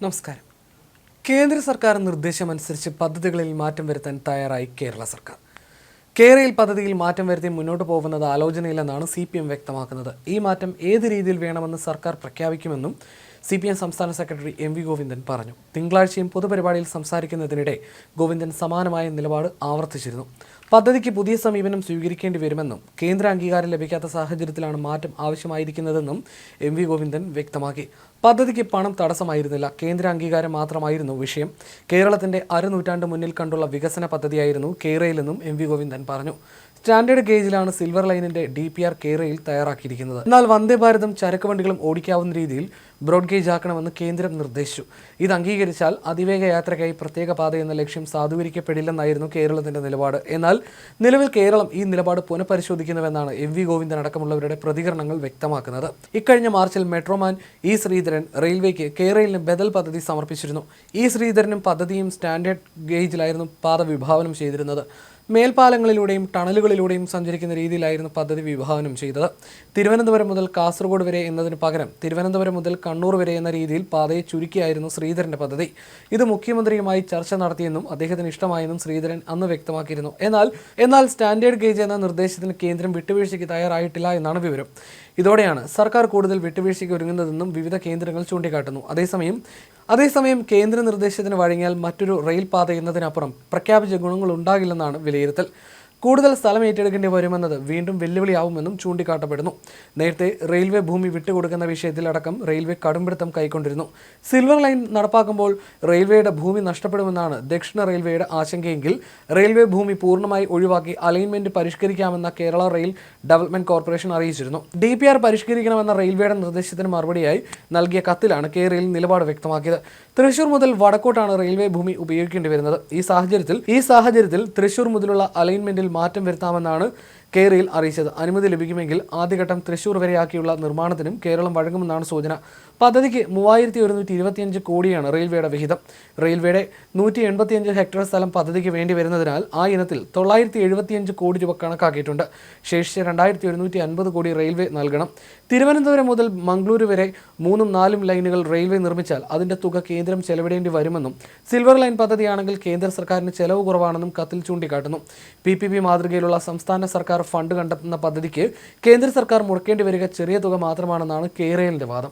നമസ്കാരം. കേന്ദ്ര സർക്കാർ നിർദ്ദേശമനുസരിച്ച് പദ്ധതികളിൽ മാറ്റം വരുത്താൻ തയ്യാറായി കേരള സർക്കാർ. കേരയിൽ പദ്ധതിയിൽ മാറ്റം വരുത്തി മുന്നോട്ട് പോകുന്നത് ആലോചനയിലെന്നാണ് CPM വ്യക്തമാക്കുന്നത്. ഈ മാറ്റം ഏത് രീതിയിൽ വേണമെന്ന് സർക്കാർ പ്രഖ്യാപിക്കുമെന്നും CPM സംസ്ഥാന സെക്രട്ടറി MV ഗോവിന്ദൻ പറഞ്ഞു. തിങ്കളാഴ്ചയും പൊതുപരിപാടിയിൽ സംസാരിക്കുന്നതിനിടെ ഗോവിന്ദൻ സമാനമായ നിലപാട് ആവർത്തിച്ചിരുന്നു. പദ്ധതിക്ക് പുതിയ സമീപനം സ്വീകരിക്കേണ്ടി വരുമെന്നും കേന്ദ്ര അംഗീകാരം ലഭിക്കാത്ത സാഹചര്യത്തിലാണ് മാറ്റം ആവശ്യമായിരിക്കുന്നതെന്നും MV ഗോവിന്ദൻ വ്യക്തമാക്കി. പദ്ധതിക്ക് പണം തടസ്സമായിരുന്നില്ല, കേന്ദ്ര അംഗീകാരം മാത്രമായിരുന്നു വിഷയം. കേരളത്തിന്റെ അരനൂറ്റാണ്ട് മുന്നിൽ കണ്ടുള്ള വികസന പദ്ധതിയായിരുന്നു കേരളയിലെന്നും MV ഗോവിന്ദൻ പറഞ്ഞു. സ്റ്റാൻഡേർഡ് ഗേജിലാണ് സിൽവർ ലൈനിന്റെ DPR കേരളയിൽ തയ്യാറാക്കിയിരിക്കുന്നത്. എന്നാൽ വന്ദേ ഭാരതും ചരക്ക് വണ്ടികളും ഓടിക്കാവുന്ന രീതിയിൽ ബ്രോഡ് ഗേജ് ആക്കണമെന്ന് കേന്ദ്രം നിർദ്ദേശിച്ചു. ഇത് അംഗീകരിച്ചാൽ അതിവേഗ യാത്രയ്ക്കായി പ്രത്യേക പാത എന്ന ലക്ഷ്യം സാധൂകരിക്കപ്പെടില്ലെന്നായിരുന്നു കേരളത്തിന്റെ നിലപാട്. എന്നാൽ നിലവിൽ കേരളം ഈ നിലപാട് പുനഃപരിശോധിക്കുന്നുവെന്നാണ് MV ഗോവിന്ദൻ അടക്കമുള്ളവരുടെ പ്രതികരണങ്ങൾ വ്യക്തമാക്കുന്നത്. ഇക്കഴിഞ്ഞ മാർച്ചിൽ മെട്രോമാൻ E ശ്രീധരൻ റെയിൽവേക്ക് കേരളത്തിന് ബദൽ പദ്ധതി സമർപ്പിച്ചിരുന്നു. E ശ്രീധരനും പദ്ധതിയും സ്റ്റാൻഡേർഡ് ഗേജിലായിരുന്നു പാത വിഭാവനം ചെയ്തിരുന്നത്. മേൽപ്പാലങ്ങളിലൂടെയും ടണലുകളിലൂടെയും സഞ്ചരിക്കുന്ന രീതിയിലായിരുന്നു പദ്ധതി വിഭാവനം ചെയ്തത്. തിരുവനന്തപുരം മുതൽ കാസർഗോഡ് വരെ എന്നതിന് പകരം തിരുവനന്തപുരം മുതൽ കണ്ണൂർ വരെ എന്ന രീതിയിൽ പാതയെ ചുരുക്കിയായിരുന്നു ശ്രീധരന്റെ പദ്ധതി. ഇത് മുഖ്യമന്ത്രിയുമായി ചർച്ച നടത്തിയെന്നും അദ്ദേഹത്തിന് ഇഷ്ടമായെന്നും ശ്രീധരൻ അന്ന് വ്യക്തമാക്കിയിരുന്നു. എന്നാൽ സ്റ്റാൻഡേർഡ് ഗേജ് എന്ന നിർദ്ദേശത്തിന് കേന്ദ്രം വിട്ടുവീഴ്ചയ്ക്ക് തയ്യാറായിട്ടില്ല എന്നാണ് വിവരം. ഇതോടെയാണ് സർക്കാർ കൂടുതൽ വിട്ടുവീഴ്ചയ്ക്ക് ഒരുങ്ങുന്നതെന്നും വിവിധ കേന്ദ്രങ്ങൾ ചൂണ്ടിക്കാട്ടുന്നു. അതേസമയം കേന്ദ്ര നിർദ്ദേശത്തിന് വഴങ്ങിയാൽ മറ്റൊരു റെയിൽ പാത എന്നതിനപ്പുറം പ്രഖ്യാപിച്ച ഗുണങ്ങൾ ഉണ്ടാകില്ലെന്നാണ് വിലയിരുത്തൽ. കൂടുതൽ സ്ഥലം ഏറ്റെടുക്കേണ്ടി വരുമെന്നത് വീണ്ടും വെല്ലുവിളിയാവുമെന്നും ചൂണ്ടിക്കാട്ടപ്പെടുന്നു. നേരത്തെ റെയിൽവേ ഭൂമി വിട്ടുകൊടുക്കുന്ന വിഷയത്തിലടക്കം റെയിൽവേ കടുംപിടുത്തം കൈക്കൊണ്ടിരുന്നു. സിൽവർ ലൈൻ നടപ്പാക്കുമ്പോൾ റെയിൽവേയുടെ ഭൂമി നഷ്ടപ്പെടുമെന്നാണ് ദക്ഷിണ റെയിൽവേയുടെ ആശങ്കയെങ്കിൽ റെയിൽവേ ഭൂമി പൂർണ്ണമായി ഒഴിവാക്കി അലൈൻമെന്റ് പരിഷ്കരിക്കാമെന്ന കേരള റെയിൽ ഡെവലപ്മെന്റ് കോർപ്പറേഷൻ അറിയിച്ചിരുന്നു. DPR പരിഷ്കരിക്കണമെന്ന റെയിൽവേയുടെ നിർദ്ദേശത്തിന് മറുപടിയായി നൽകിയ കത്തിലാണ് കേരളയിൽ നിലപാട് വ്യക്തമാക്കിയത്. തൃശൂർ മുതൽ വടക്കോട്ടാണ് റെയിൽവേ ഭൂമി ഉപയോഗിക്കേണ്ടി വരുന്നത്. ഈ സാഹചര്യത്തിൽ തൃശൂർ മുതലുള്ള അലൈൻമെന്റിൽ മാറ്റം വരുത്താമെന്നാണ് കേരളയിൽ അറിയിച്ചത്. അനുമതി ലഭിക്കുമെങ്കിൽ ആദ്യഘട്ടം തൃശൂർ വരെയാക്കിയുള്ള നിർമ്മാണത്തിനും കേരളം വഴങ്ങുമെന്നാണ് സൂചന. പദ്ധതിക്ക് 3125 കോടിയാണ് റെയിൽവേയുടെ വിഹിതം. റെയിൽവേയുടെ 185 ഹെക്ടർ സ്ഥലം പദ്ധതിക്ക് വേണ്ടി വരുന്നതിനാൽ ആ ഇനത്തിൽ 975 കോടി രൂപ കണക്കാക്കിയിട്ടുണ്ട്. ശേഷിച്ച 2750 കോടി റെയിൽവേ നൽകണം. തിരുവനന്തപുരം മുതൽ മംഗളൂരു വരെ 3ഉം 4ഉം ലൈനുകൾ റെയിൽവേ നിർമ്മിച്ചാൽ അതിന്റെ തുക കേന്ദ്രം ചെലവിടേണ്ടി വരുമെന്നും സിൽവർ ലൈൻ പദ്ധതിയാണെങ്കിൽ കേന്ദ്ര സർക്കാരിന് ചെലവ് കുറവാണെന്നും കത്തിൽ ചൂണ്ടിക്കാട്ടുന്നു. PPP മാതൃകയിലുള്ള സംസ്ഥാന സർക്കാർ ഫണ്ട് കണ്ടെത്തുന്ന പദ്ധതിക്ക് കേന്ദ്ര സർക്കാർ മുടക്കേണ്ടി വരിക ചെറിയ തുക മാത്രമാണെന്നാണ് കേരളത്തിന്റെ വാദം.